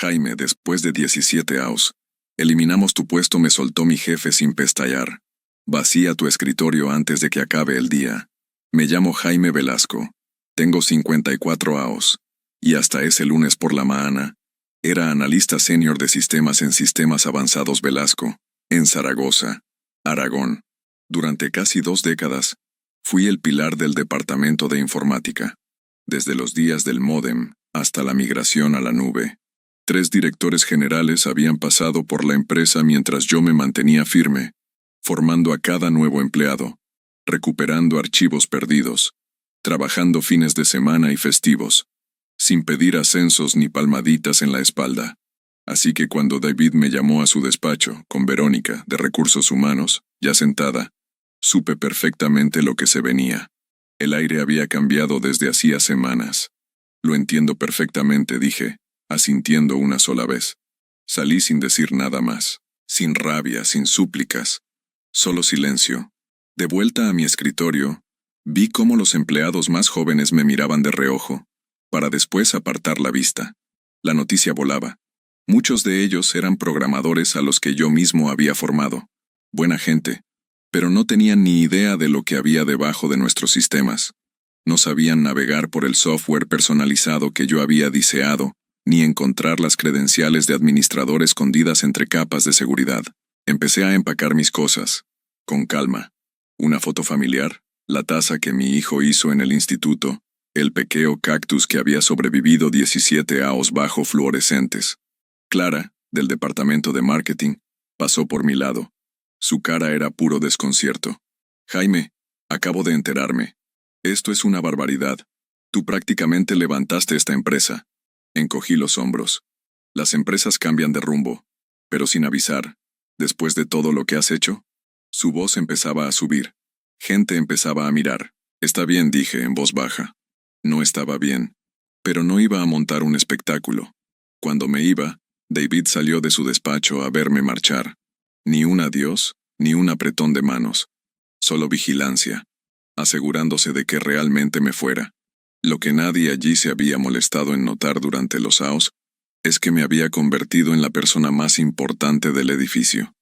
Jaime, después de 17 años, eliminamos tu puesto, me soltó mi jefe sin pestañear. Vacía tu escritorio antes de que acabe el día. Me llamo Jaime Velasco. Tengo 54 años. Y hasta ese lunes por la mañana, era analista senior de sistemas en Sistemas Avanzados Velasco, en Zaragoza, Aragón. Durante casi 2 décadas, fui el pilar del departamento de informática. Desde los días del módem hasta la migración a la nube. 3 directores generales habían pasado por la empresa mientras yo me mantenía firme, formando a cada nuevo empleado, recuperando archivos perdidos, trabajando fines de semana y festivos, sin pedir ascensos ni palmaditas en la espalda. Así que cuando David me llamó a su despacho, con Verónica, de Recursos Humanos, ya sentada, supe perfectamente lo que se venía. El aire había cambiado desde hacía semanas. Lo entiendo perfectamente, dije, asintiendo una sola vez. Salí sin decir nada más, sin rabia, sin súplicas, solo silencio. De vuelta a mi escritorio, vi cómo los empleados más jóvenes me miraban de reojo, para después apartar la vista. La noticia volaba. Muchos de ellos eran programadores a los que yo mismo había formado. Buena gente, pero no tenían ni idea de lo que había debajo de nuestros sistemas. No sabían navegar por el software personalizado que yo había diseñado, ni encontrar las credenciales de administrador escondidas entre capas de seguridad. Empecé a empacar mis cosas, con calma. Una foto familiar, la taza que mi hijo hizo en el instituto, el pequeño cactus que había sobrevivido 17 años bajo fluorescentes. Clara, del departamento de marketing, pasó por mi lado. Su cara era puro desconcierto. Jaime, acabo de enterarme. Esto es una barbaridad. Tú prácticamente levantaste esta empresa. Encogí los hombros. Las empresas cambian de rumbo, pero sin avisar. Después de todo lo que has hecho, su voz empezaba a subir. Gente empezaba a mirar. Está bien, dije en voz baja. No estaba bien, pero no iba a montar un espectáculo. Cuando me iba, David salió de su despacho a verme marchar. Ni un adiós, ni un apretón de manos. Solo vigilancia, asegurándose de que realmente me fuera. Lo que nadie allí se había molestado en notar durante los años es que me había convertido en la persona más importante del edificio.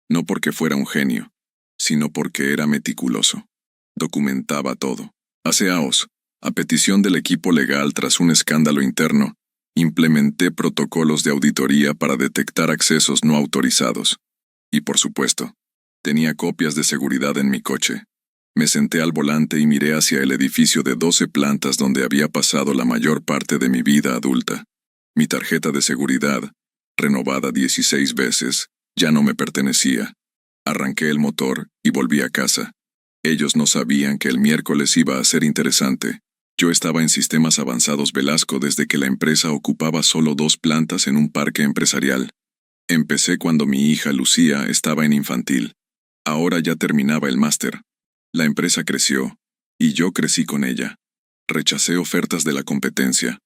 No porque fuera un genio, sino porque era meticuloso. Documentaba todo. Hace años, a petición del equipo legal tras un escándalo interno, implementé protocolos de auditoría para detectar accesos no autorizados. Y por supuesto, tenía copias de seguridad en mi coche. Me senté al volante y miré hacia el edificio de 12 plantas donde había pasado la mayor parte de mi vida adulta. Mi tarjeta de seguridad, renovada 16 veces, ya no me pertenecía. Arranqué el motor y volví a casa. Ellos no sabían que el miércoles iba a ser interesante. Yo estaba en Sistemas Avanzados Velasco desde que la empresa ocupaba solo 2 plantas en un parque empresarial. Empecé cuando mi hija Lucía estaba en infantil. Ahora ya terminaba el máster. La empresa creció, y yo crecí con ella. Rechacé ofertas de la competencia.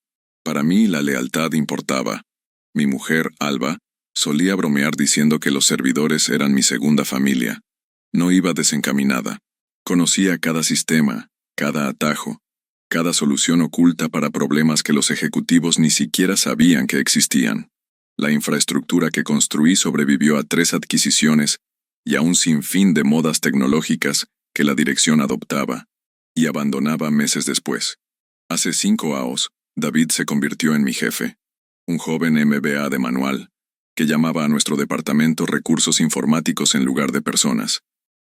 Para mí la lealtad importaba. Mi mujer, Alba, solía bromear diciendo que los servidores eran mi segunda familia. No iba desencaminada. Conocía cada sistema, cada atajo, cada solución oculta para problemas que los ejecutivos ni siquiera sabían que existían. La infraestructura que construí sobrevivió a 3 adquisiciones y a un sinfín de modas tecnológicas que la dirección adoptaba y abandonaba meses después. Hace 5 años, David se convirtió en mi jefe, un joven MBA de manual, que llamaba a nuestro departamento recursos informáticos en lugar de personas.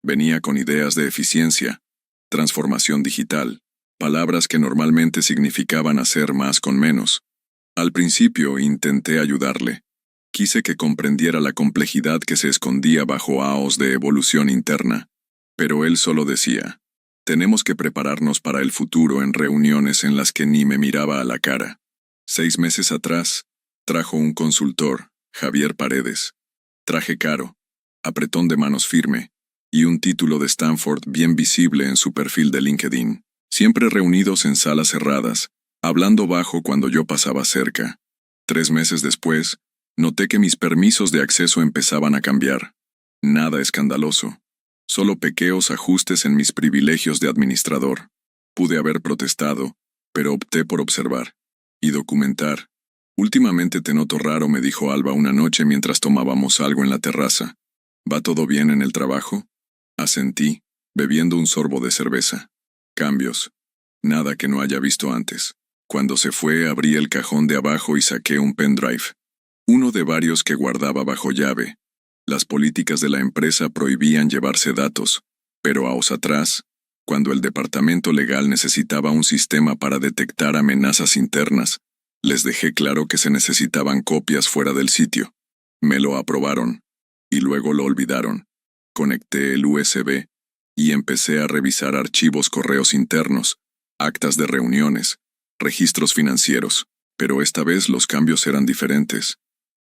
Venía con ideas de eficiencia, transformación digital, palabras que normalmente significaban hacer más con menos. Al principio intenté ayudarle. Quise que comprendiera la complejidad que se escondía bajo años de evolución interna. Pero él solo decía, tenemos que prepararnos para el futuro en reuniones en las que ni me miraba a la cara. 6 meses atrás, trajo un consultor, Javier Paredes. Traje caro, apretón de manos firme, y un título de Stanford bien visible en su perfil de LinkedIn. Siempre reunidos en salas cerradas, hablando bajo cuando yo pasaba cerca. 3 meses después, noté que mis permisos de acceso empezaban a cambiar. Nada escandaloso. Solo pequeños ajustes en mis privilegios de administrador. Pude haber protestado, pero opté por observar y documentar. Últimamente te noto raro, me dijo Alba una noche mientras tomábamos algo en la terraza. ¿Va todo bien en el trabajo? Asentí, bebiendo un sorbo de cerveza. Cambios. Nada que no haya visto antes. Cuando se fue, abrí el cajón de abajo y saqué un pendrive. Uno de varios que guardaba bajo llave. Las políticas de la empresa prohibían llevarse datos, pero años atrás, cuando el departamento legal necesitaba un sistema para detectar amenazas internas, les dejé claro que se necesitaban copias fuera del sitio. Me lo aprobaron, y luego lo olvidaron. Conecté el USB y empecé a revisar archivos, correos internos, actas de reuniones, registros financieros, pero esta vez los cambios eran diferentes.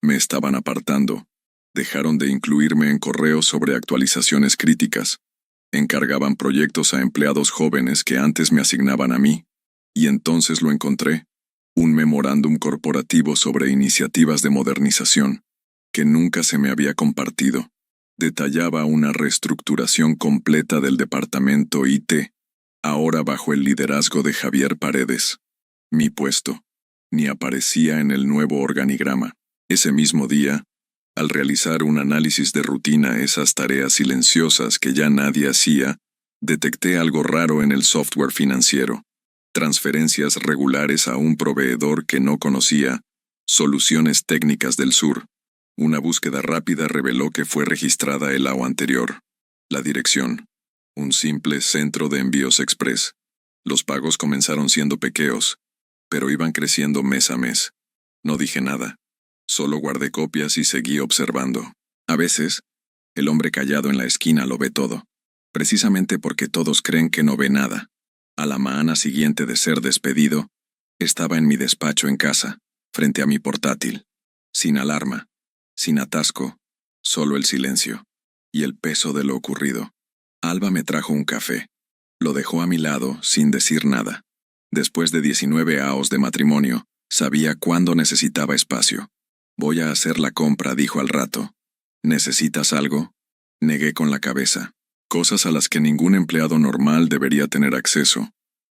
Me estaban apartando. Dejaron de incluirme en correos sobre actualizaciones críticas. Encargaban proyectos a empleados jóvenes que antes me asignaban a mí. Y entonces lo encontré. Un memorándum corporativo sobre iniciativas de modernización, que nunca se me había compartido. Detallaba una reestructuración completa del departamento IT, ahora bajo el liderazgo de Javier Paredes. Mi puesto ni aparecía en el nuevo organigrama. Ese mismo día, al realizar un análisis de rutina, esas tareas silenciosas que ya nadie hacía, detecté algo raro en el software financiero. Transferencias regulares a un proveedor que no conocía, Soluciones Técnicas del Sur. Una búsqueda rápida reveló que fue registrada el año anterior. La dirección. Un simple centro de envíos express. Los pagos comenzaron siendo pequeños, pero iban creciendo mes a mes. No dije nada. Solo guardé copias y seguí observando. A veces, el hombre callado en la esquina lo ve todo, precisamente porque todos creen que no ve nada. A la mañana siguiente de ser despedido, estaba en mi despacho en casa, frente a mi portátil, sin alarma, sin atasco, solo el silencio y el peso de lo ocurrido. Alba me trajo un café. Lo dejó a mi lado sin decir nada. Después de 19 años de matrimonio, sabía cuándo necesitaba espacio. Voy a hacer la compra, dijo al rato. ¿Necesitas algo? Negué con la cabeza. Cosas a las que ningún empleado normal debería tener acceso.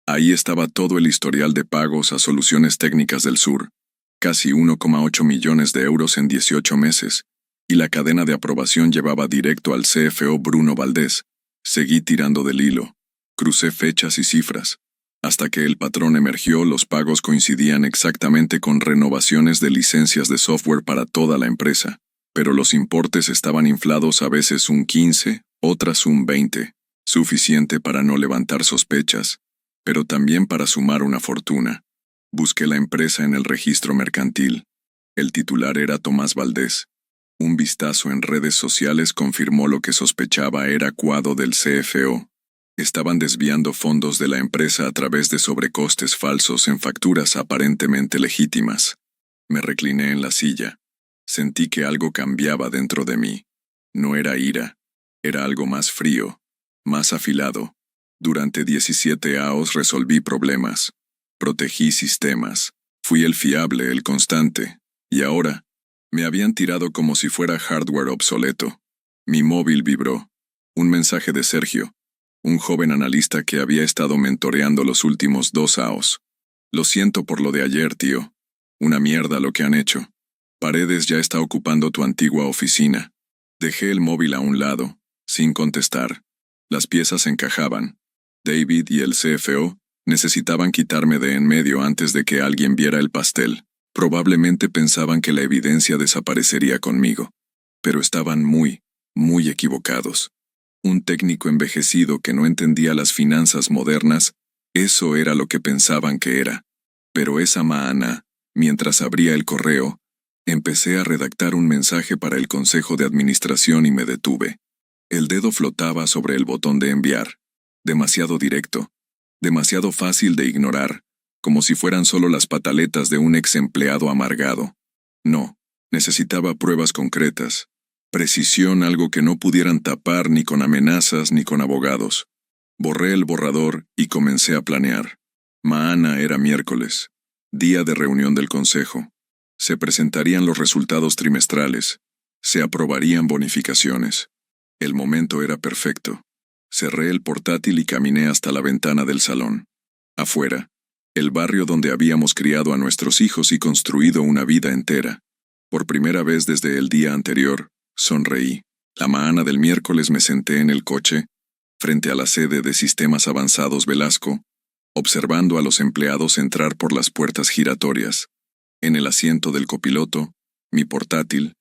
Ahí estaba todo el historial de pagos a Soluciones Técnicas del Sur, casi 1,8 millones de euros en 18 meses, y la cadena de aprobación llevaba directo al CFO Bruno Valdés. Seguí tirando del hilo. Crucé fechas y cifras. Hasta que el patrón emergió, los pagos coincidían exactamente con renovaciones de licencias de software para toda la empresa, pero los importes estaban inflados, a veces un 15, otras un 20, suficiente para no levantar sospechas, pero también para sumar una fortuna. Busqué la empresa en el registro mercantil. El titular era Tomás Valdés. Un vistazo en redes sociales confirmó lo que sospechaba: era cuadro del CFO. Estaban desviando fondos de la empresa a través de sobrecostes falsos en facturas aparentemente legítimas. Me recliné en la silla. Sentí que algo cambiaba dentro de mí. No era ira. Era algo más frío, más afilado. Durante 17 años resolví problemas. Protegí sistemas. Fui el fiable, el constante. Y ahora, me habían tirado como si fuera hardware obsoleto. Mi móvil vibró. Un mensaje de Sergio, un joven analista que había estado mentoreando los últimos 2 años. Lo siento por lo de ayer, tío. Una mierda lo que han hecho. Paredes ya está ocupando tu antigua oficina. Dejé el móvil a un lado, sin contestar. Las piezas encajaban. David y el CFO necesitaban quitarme de en medio antes de que alguien viera el pastel. Probablemente pensaban que la evidencia desaparecería conmigo. Pero estaban muy equivocados. Un técnico envejecido que no entendía las finanzas modernas, eso era lo que pensaban que era. Pero esa mañana, mientras abría el correo, empecé a redactar un mensaje para el consejo de administración y me detuve. El dedo flotaba sobre el botón de enviar. Demasiado directo, demasiado fácil de ignorar, como si fueran solo las pataletas de un ex empleado amargado. No, necesitaba pruebas concretas. Precisión, algo que no pudieran tapar ni con amenazas ni con abogados. Borré el borrador y comencé a planear. Mañana era miércoles, día de reunión del consejo. Se presentarían los resultados trimestrales. Se aprobarían bonificaciones. El momento era perfecto. Cerré el portátil y caminé hasta la ventana del salón. Afuera, el barrio donde habíamos criado a nuestros hijos y construido una vida entera. Por primera vez desde el día anterior, sonreí. La mañana del miércoles me senté en el coche, frente a la sede de Sistemas Avanzados Velasco, observando a los empleados entrar por las puertas giratorias. En el asiento del copiloto, mi portátil,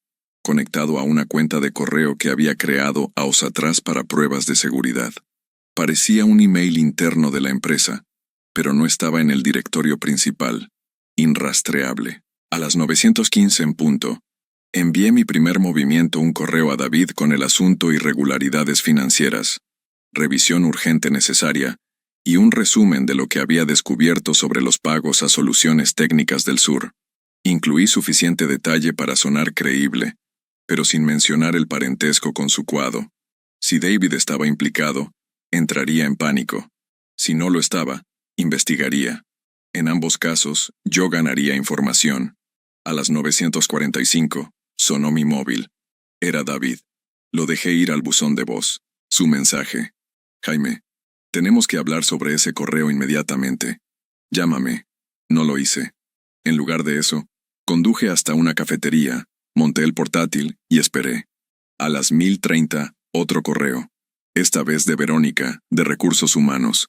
conectado a una cuenta de correo que había creado años atrás para pruebas de seguridad. Parecía un email interno de la empresa, pero no estaba en el directorio principal. Inrastreable. A las 9:15 en punto, envié mi primer movimiento un correo a David con el asunto irregularidades financieras, revisión urgente necesaria, y un resumen de lo que había descubierto sobre los pagos a Soluciones Técnicas del Sur. Incluí suficiente detalle para sonar creíble, pero sin mencionar el parentesco con su cuado. Si David estaba implicado, entraría en pánico. Si no lo estaba, investigaría. En ambos casos, yo ganaría información. A las 9:45, sonó mi móvil. Era David. Lo dejé ir al buzón de voz. Su mensaje. Jaime, tenemos que hablar sobre ese correo inmediatamente. Llámame. No lo hice. En lugar de eso, conduje hasta una cafetería, monté el portátil y esperé. A las 10:30, otro correo. Esta vez de Verónica, de Recursos Humanos.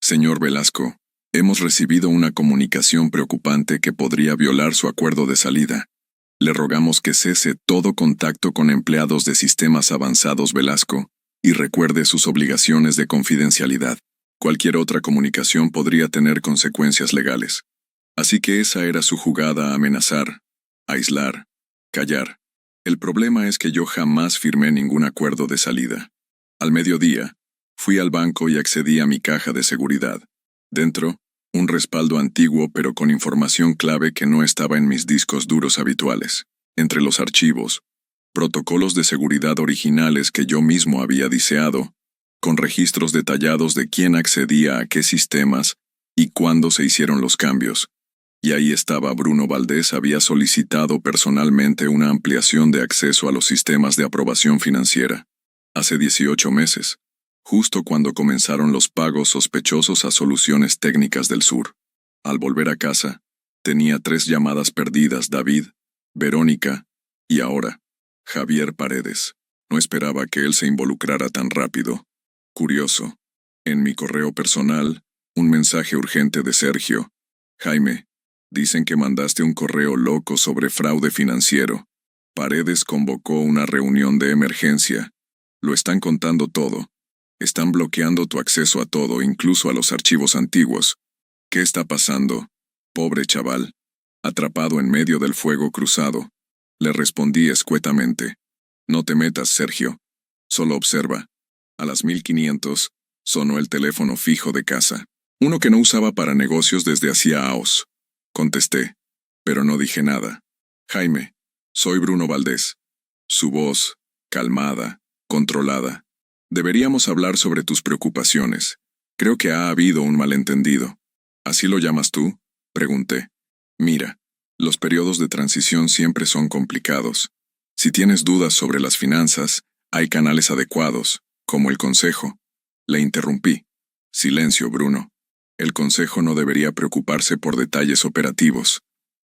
Señor Velasco, hemos recibido una comunicación preocupante que podría violar su acuerdo de salida. Le rogamos que cese todo contacto con empleados de Sistemas Avanzados Velasco y recuerde sus obligaciones de confidencialidad. Cualquier otra comunicación podría tener consecuencias legales. Así que esa era su jugada: amenazar, aislar, callar. El problema es que yo jamás firmé ningún acuerdo de salida. Al mediodía, fui al banco y accedí a mi caja de seguridad. Dentro, un respaldo antiguo pero con información clave que no estaba en mis discos duros habituales. Entre los archivos, protocolos de seguridad originales que yo mismo había diseñado, con registros detallados de quién accedía a qué sistemas y cuándo se hicieron los cambios. Y ahí estaba: Bruno Valdés había solicitado personalmente una ampliación de acceso a los sistemas de aprobación financiera. Hace 18 meses, justo cuando comenzaron los pagos sospechosos a Soluciones Técnicas del Sur. Al volver a casa, tenía 3 llamadas perdidas: David, Verónica y ahora, Javier Paredes. No esperaba que él se involucrara tan rápido. Curioso. En mi correo personal, un mensaje urgente de Sergio. Jaime, dicen que mandaste un correo loco sobre fraude financiero. Paredes convocó una reunión de emergencia. Lo están contando todo. Están bloqueando tu acceso a todo, incluso a los archivos antiguos. ¿Qué está pasando? Pobre chaval. Atrapado en medio del fuego cruzado. Le respondí escuetamente. No te metas, Sergio. Solo observa. A las 1500, sonó el teléfono fijo de casa. Uno que no usaba para negocios desde hacía años. Contesté, pero no dije nada. Jaime, soy Bruno Valdés. Su voz, calmada, controlada. Deberíamos hablar sobre tus preocupaciones. Creo que ha habido un malentendido. ¿Así lo llamas tú? Pregunté. Mira, los periodos de transición siempre son complicados. Si tienes dudas sobre las finanzas, hay canales adecuados, como el consejo. Le interrumpí. Silencio, Bruno. El consejo no debería preocuparse por detalles operativos.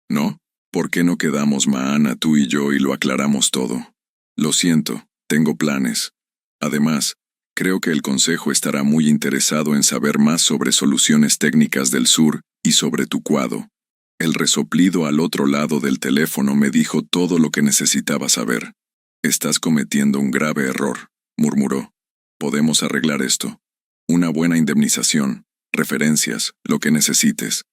¿No? ¿Por qué no quedamos mañana tú y yo y lo aclaramos todo? Lo siento, tengo planes. Además, creo que el consejo estará muy interesado en saber más sobre Soluciones Técnicas del Sur y sobre tu cuado. El resoplido al otro lado del teléfono me dijo todo lo que necesitaba saber. Estás cometiendo un grave error, murmuró. Podemos arreglar esto. Una buena indemnización, referencias, lo que necesites.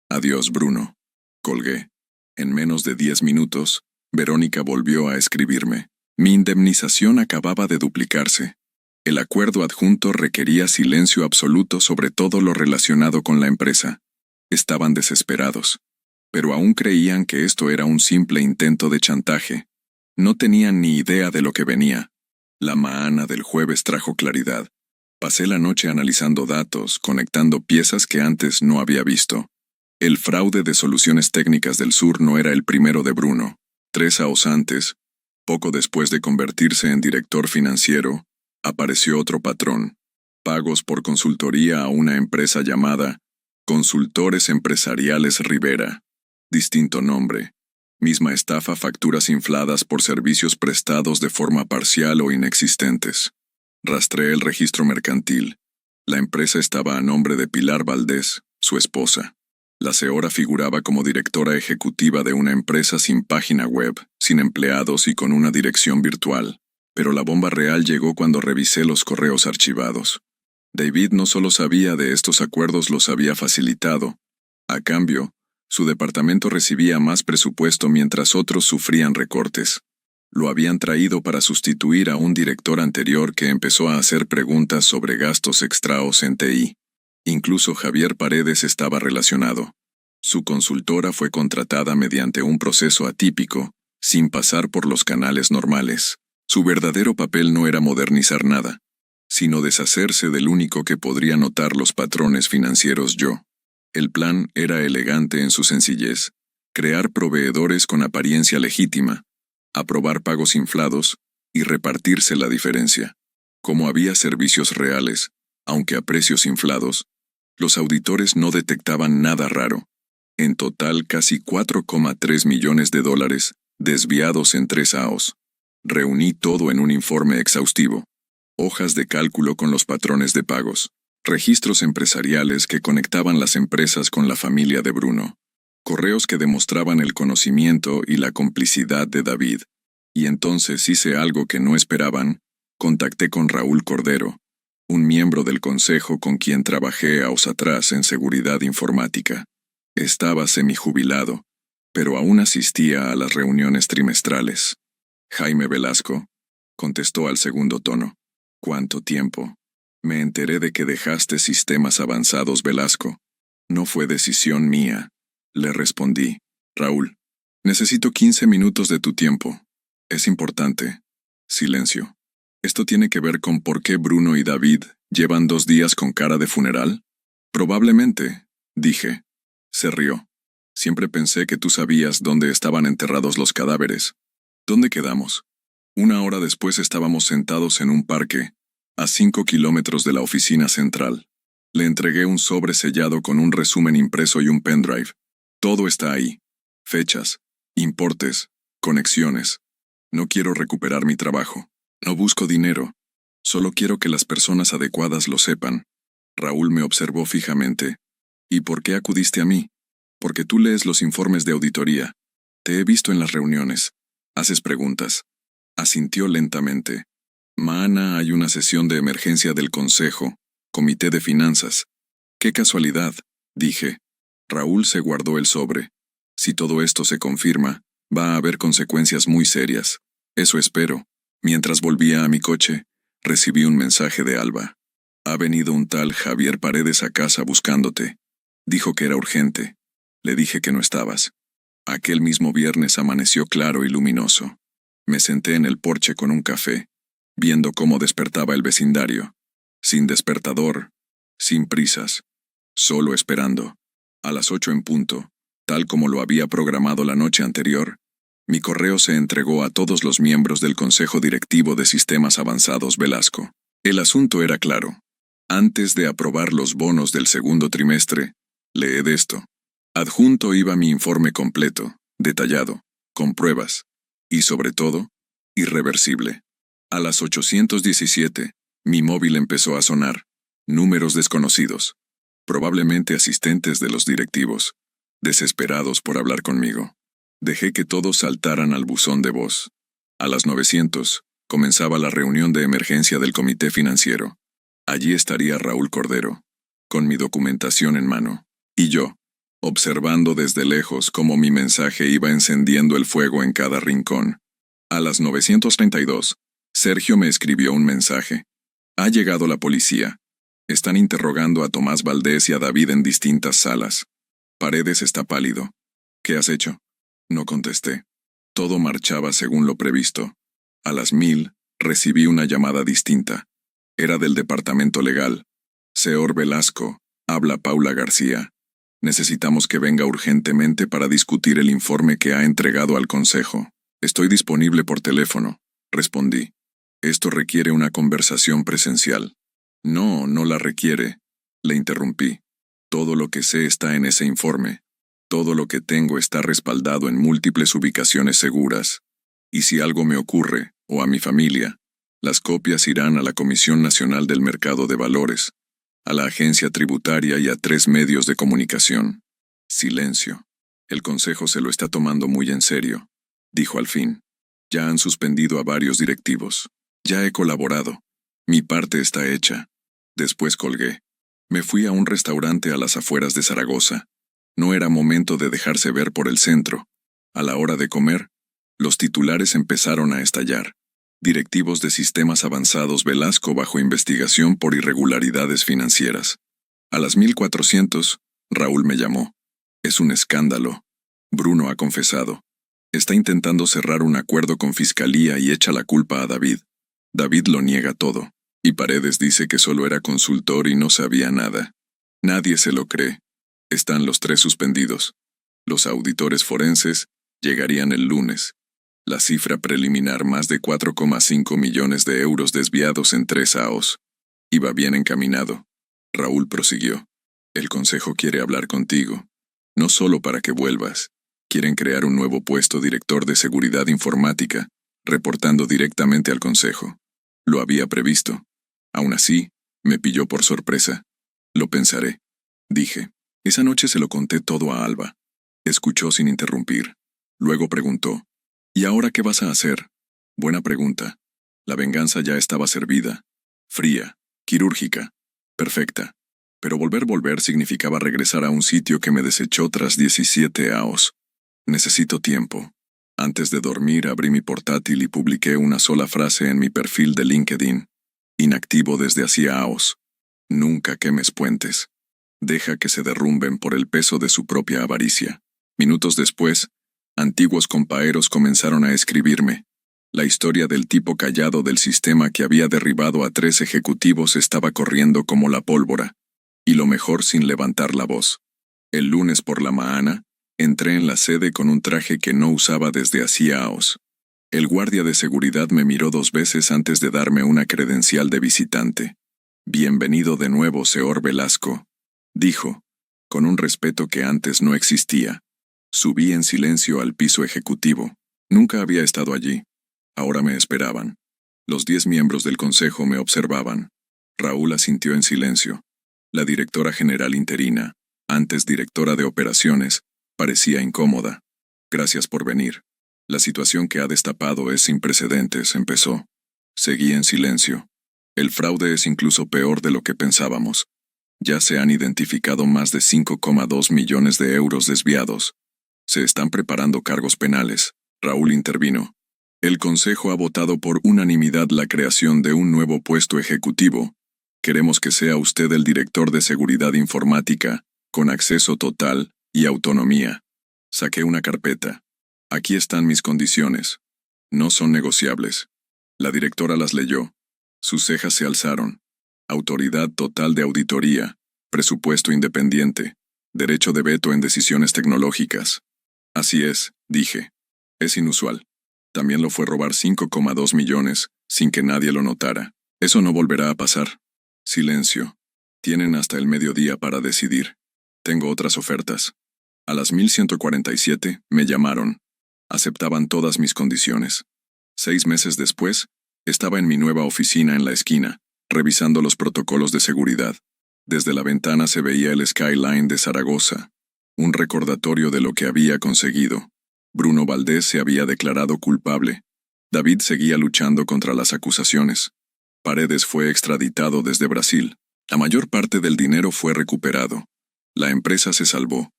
Adiós, Bruno. Colgué. En menos de 10 minutos, Verónica volvió a escribirme. Mi indemnización acababa de duplicarse. El acuerdo adjunto requería silencio absoluto sobre todo lo relacionado con la empresa. Estaban desesperados, pero aún creían que esto era un simple intento de chantaje. No tenían ni idea de lo que venía. La mañana del jueves trajo claridad. Pasé la noche analizando datos, conectando piezas que antes no había visto. El fraude de Soluciones Técnicas del Sur no era el primero de Bruno. 3 años antes, poco después de convertirse en director financiero, apareció otro patrón: pagos por consultoría a una empresa llamada Consultores Empresariales Rivera. Distinto nombre. Misma estafa, facturas infladas por servicios prestados de forma parcial o inexistentes. Rastreé el registro mercantil. La empresa estaba a nombre de Pilar Valdés, su esposa. La señora figuraba como directora ejecutiva de una empresa sin página web, sin empleados y con una dirección virtual. Pero la bomba real llegó cuando revisé los correos archivados. David no solo sabía de estos acuerdos, los había facilitado. A cambio, su departamento recibía más presupuesto mientras otros sufrían recortes. Lo habían traído para sustituir a un director anterior que empezó a hacer preguntas sobre gastos extraos en TI. Incluso Javier Paredes estaba relacionado. Su consultora fue contratada mediante un proceso atípico, sin pasar por los canales normales. Su verdadero papel no era modernizar nada, sino deshacerse del único que podría notar los patrones financieros yo. El plan era elegante en su sencillez: crear proveedores con apariencia legítima, aprobar pagos inflados y repartirse la diferencia. Como había servicios reales, aunque a precios inflados, los auditores no detectaban nada raro. En total, casi $4,3 millones desviados en 3 AOs. Reuní todo en un informe exhaustivo. Hojas de cálculo con los patrones de pagos. Registros empresariales que conectaban las empresas con la familia de Bruno. Correos que demostraban el conocimiento y la complicidad de David. Y entonces hice algo que no esperaban. Contacté con Raúl Cordero, un miembro del consejo con quien trabajé años atrás en seguridad informática. Estaba semijubilado, pero aún asistía a las reuniones trimestrales. Jaime Velasco, contestó al segundo tono. ¿Cuánto tiempo? Me enteré de que dejaste Sistemas Avanzados, Velasco. No fue decisión mía, le respondí. Raúl, necesito 15 minutos de tu tiempo. Es importante. Silencio. ¿Esto tiene que ver con por qué Bruno y David llevan 2 días con cara de funeral? Probablemente, dije. Se rió. Siempre pensé que tú sabías dónde estaban enterrados los cadáveres. ¿Dónde quedamos? 1 hora después estábamos sentados en un parque, a 5 kilómetros de la oficina central. Le entregué un sobre sellado con un resumen impreso y un pendrive. Todo está ahí. Fechas, importes, conexiones. No quiero recuperar mi trabajo. No busco dinero. Solo quiero que las personas adecuadas lo sepan. Raúl me observó fijamente. ¿Y por qué acudiste a mí? Porque tú lees los informes de auditoría. Te he visto en las reuniones. Haces preguntas. Asintió lentamente. Mañana hay una sesión de emergencia del Consejo, Comité de Finanzas. ¡Qué casualidad!, dije. Raúl se guardó el sobre. Si todo esto se confirma, va a haber consecuencias muy serias. Eso espero. Mientras volvía a mi coche, recibí un mensaje de Alba. Ha venido un tal Javier Paredes a casa buscándote. Dijo que era urgente. Le dije que no estabas. Aquel mismo viernes amaneció claro y luminoso. Me senté en el porche con un café, viendo cómo despertaba el vecindario. Sin despertador, sin prisas, solo esperando. A las 8 en punto, tal como lo había programado la noche anterior, mi correo se entregó a todos los miembros del Consejo Directivo de Sistemas Avanzados Velasco. El asunto era claro. Antes de aprobar los bonos del segundo trimestre, leed esto. Adjunto iba mi informe completo, detallado, con pruebas, y sobre todo, irreversible. A las 8:17, mi móvil empezó a sonar. Números desconocidos. Probablemente asistentes de los directivos, desesperados por hablar conmigo. Dejé que todos saltaran al buzón de voz. A las 900, comenzaba la reunión de emergencia del comité financiero. Allí estaría Raúl Cordero, con mi documentación en mano, y yo, observando desde lejos cómo mi mensaje iba encendiendo el fuego en cada rincón. A las 9:32, Sergio me escribió un mensaje. Ha llegado la policía. Están interrogando a Tomás Valdés y a David en distintas salas. Paredes está pálido. ¿Qué has hecho? No contesté. Todo marchaba según lo previsto. A las 1000, recibí una llamada distinta. Era del departamento legal. Señor Velasco, habla Paula García. Necesitamos que venga urgentemente para discutir el informe que ha entregado al Consejo. Estoy disponible por teléfono, respondí. Esto requiere una conversación presencial. No, no la requiere, le interrumpí. Todo lo que sé está en ese informe. Todo lo que tengo está respaldado en múltiples ubicaciones seguras. Y si algo me ocurre, o a mi familia, las copias irán a la Comisión Nacional del Mercado de Valores, a la agencia tributaria y a 3 medios de comunicación. Silencio. El consejo se lo está tomando muy en serio, dijo al fin. Ya han suspendido a varios directivos. Ya he colaborado. Mi parte está hecha. Después colgué. Me fui a un restaurante a las afueras de Zaragoza. No era momento de dejarse ver por el centro. A la hora de comer, los titulares empezaron a estallar. Directivos de sistemas avanzados Velasco bajo investigación por irregularidades financieras. A las 1400, Raúl me llamó. Es un escándalo. Bruno ha confesado. Está intentando cerrar un acuerdo con Fiscalía y echa la culpa a David. David lo niega todo. Y Paredes dice que solo era consultor y no sabía nada. Nadie se lo cree. Están los 3 suspendidos. Los auditores forenses llegarían el lunes. La cifra preliminar, más de 4,5 millones de euros desviados en 3 AOs. Iba bien encaminado. Raúl prosiguió. El consejo quiere hablar contigo. No solo para que vuelvas. Quieren crear un nuevo puesto director de seguridad informática, reportando directamente al consejo. Lo había previsto. Aún así, me pilló por sorpresa. Lo pensaré, dije. Esa noche se lo conté todo a Alba. Escuchó sin interrumpir. Luego preguntó, ¿y ahora qué vas a hacer? Buena pregunta. La venganza ya estaba servida. Fría, quirúrgica, perfecta. Pero volver significaba regresar a un sitio que me desechó tras 17 AOs. Necesito tiempo. Antes de dormir abrí mi portátil y publiqué una sola frase en mi perfil de LinkedIn. Inactivo desde hacía AOs. Nunca quemes puentes. Deja que se derrumben por el peso de su propia avaricia. Minutos después, antiguos compañeros comenzaron a escribirme. La historia del tipo callado del sistema que había derribado a 3 ejecutivos estaba corriendo como la pólvora. Y lo mejor sin levantar la voz. El lunes por la mañana, entré en la sede con un traje que no usaba desde hacía AOs. El guardia de seguridad me miró 2 veces antes de darme una credencial de visitante. Bienvenido de nuevo, señor Velasco, dijo, con un respeto que antes no existía. Subí en silencio al piso ejecutivo. Nunca había estado allí. Ahora me esperaban. Los 10 miembros del consejo me observaban. Raúl asintió en silencio. La directora general interina, antes directora de operaciones, parecía incómoda. Gracias por venir. La situación que ha destapado es sin precedentes, empezó. Seguí en silencio. El fraude es incluso peor de lo que pensábamos. Ya se han identificado más de 5,2 millones de euros desviados. Se están preparando cargos penales. Raúl intervino. El Consejo ha votado por unanimidad la creación de un nuevo puesto ejecutivo. Queremos que sea usted el director de seguridad informática, con acceso total y autonomía. Saqué una carpeta. Aquí están mis condiciones. No son negociables. La directora las leyó. Sus cejas se alzaron. Autoridad total de auditoría, presupuesto independiente, derecho de veto en decisiones tecnológicas. Así es, dije. Es inusual. También lo fue robar 5,2 millones, sin que nadie lo notara. Eso no volverá a pasar. Silencio. Tienen hasta el mediodía para decidir. Tengo otras ofertas. A las 1147 me llamaron. Aceptaban todas mis condiciones. 6 meses después, estaba en mi nueva oficina en la esquina, revisando los protocolos de seguridad. Desde la ventana se veía el skyline de Zaragoza, un recordatorio de lo que había conseguido. Bruno Valdés se había declarado culpable. David seguía luchando contra las acusaciones. Paredes fue extraditado desde Brasil. La mayor parte del dinero fue recuperado. La empresa se salvó.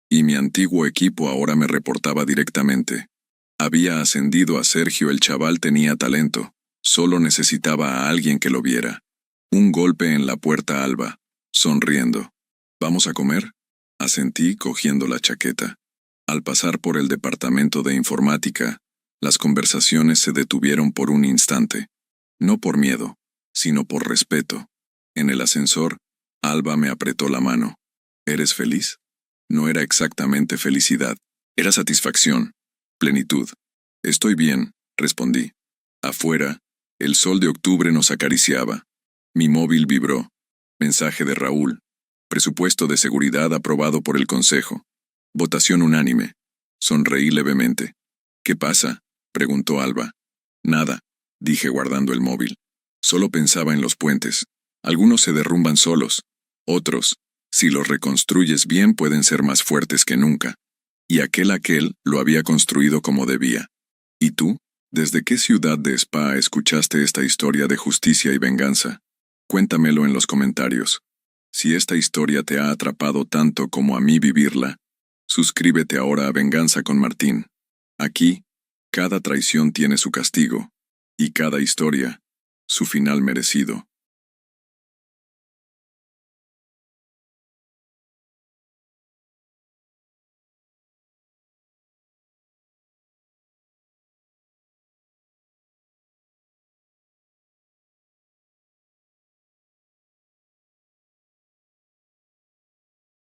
Y mi antiguo equipo ahora me reportaba directamente. Había ascendido a Sergio, el chaval tenía talento. Solo necesitaba a alguien que lo viera. Un golpe en la puerta, Alba, sonriendo. ¿Vamos a comer? Asentí cogiendo la chaqueta. Al pasar por el departamento de informática, las conversaciones se detuvieron por un instante. No por miedo, sino por respeto. En el ascensor, Alba me apretó la mano. ¿Eres feliz? No era exactamente felicidad. Era satisfacción, plenitud. Estoy bien, respondí. Afuera, el sol de octubre nos acariciaba. Mi móvil vibró. Mensaje de Raúl. Presupuesto de seguridad aprobado por el Consejo. Votación unánime. Sonreí levemente. ¿Qué pasa?, preguntó Alba. Nada, dije guardando el móvil. Solo pensaba en los puentes. Algunos se derrumban solos. Otros, si los reconstruyes bien, pueden ser más fuertes que nunca. Y aquel lo había construido como debía. ¿Y tú? ¿Desde qué ciudad de Spa escuchaste esta historia de justicia y venganza? Cuéntamelo en los comentarios. Si esta historia te ha atrapado tanto como a mí vivirla, suscríbete ahora a Venganza con Martín. Aquí, cada traición tiene su castigo, y cada historia, su final merecido.